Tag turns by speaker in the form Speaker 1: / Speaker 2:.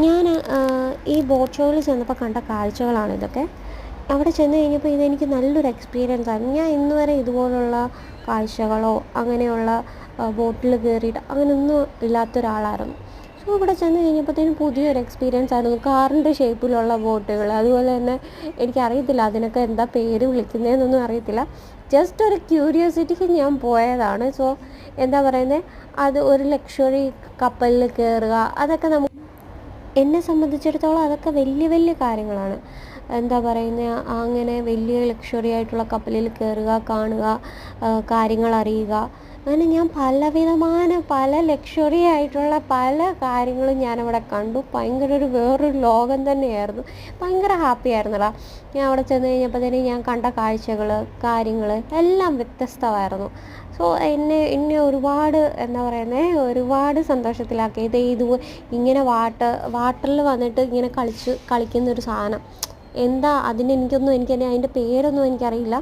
Speaker 1: ഞാൻ ഈ ബോട്ട് ഷോയിൽ ചെന്നപ്പോൾ കണ്ട കാഴ്ചകളാണിതൊക്കെ. അവിടെ ചെന്ന് കഴിഞ്ഞപ്പോൾ ഇതെനിക്ക് നല്ലൊരു എക്സ്പീരിയൻസ് ആയിരുന്നു. ഞാൻ ഇന്ന് വരെ ഇതുപോലുള്ള കാഴ്ചകളോ അങ്ങനെയുള്ള ബോട്ടിൽ കയറിയിട്ട് അങ്ങനെയൊന്നും ഇല്ലാത്ത ഒരാളായിരുന്നു. സോ ഇവിടെ ചെന്ന് കഴിഞ്ഞപ്പോഴത്തേനും പുതിയൊരു എക്സ്പീരിയൻസ് ആയിരുന്നു. കാറിൻ്റെ ഷേപ്പിലുള്ള ബോട്ടുകൾ, അതുപോലെ തന്നെ എനിക്കറിയത്തില്ല അതിനൊക്കെ എന്താ പേര് വിളിക്കുന്നതെന്നൊന്നും അറിയത്തില്ല. ജസ്റ്റ് ഒരു ക്യൂരിയോസിറ്റിക്ക് ഞാൻ പോയതാണ്. സോ എന്താ പറയുന്നത്, അത് ഒരു ലക്ഷറി കപ്പലിൽ കയറുക, അതൊക്കെ എന്നെ സംബന്ധിച്ചിടത്തോളം അതൊക്കെ വലിയ വലിയ കാര്യങ്ങളാണ്. എന്താ പറയുന്നത്, അങ്ങനെ വലിയ ലക്ഷറി ആയിട്ടുള്ള കപ്പലിൽ കയറുക, കാണുക, കാര്യങ്ങൾ അറിയുക, അങ്ങനെ ഞാൻ പല ലക്ഷറി ആയിട്ടുള്ള പല കാര്യങ്ങളും ഞാനവിടെ കണ്ടു. ഭയങ്കര വേറൊരു ലോകം തന്നെയായിരുന്നു. ഭയങ്കര ഹാപ്പി ആയിരുന്നടാ. ഞാൻ അവിടെ ചെന്ന് കഴിഞ്ഞപ്പോഴത്തേനും ഞാൻ കണ്ട കാഴ്ചകൾ, കാര്യങ്ങൾ എല്ലാം വ്യത്യസ്തമായിരുന്നു. സോ എന്നെ ഒരുപാട് എന്താ പറയുന്നത്, ഒരുപാട് സന്തോഷത്തിലാക്കി. ഇങ്ങനെ വാട്ടറിൽ വന്നിട്ട് ഇങ്ങനെ കളിക്കുന്നൊരു സാധനം. എന്താ അതിൻ്റെ അതിൻ്റെ പേരൊന്നും എനിക്കറിയില്ല.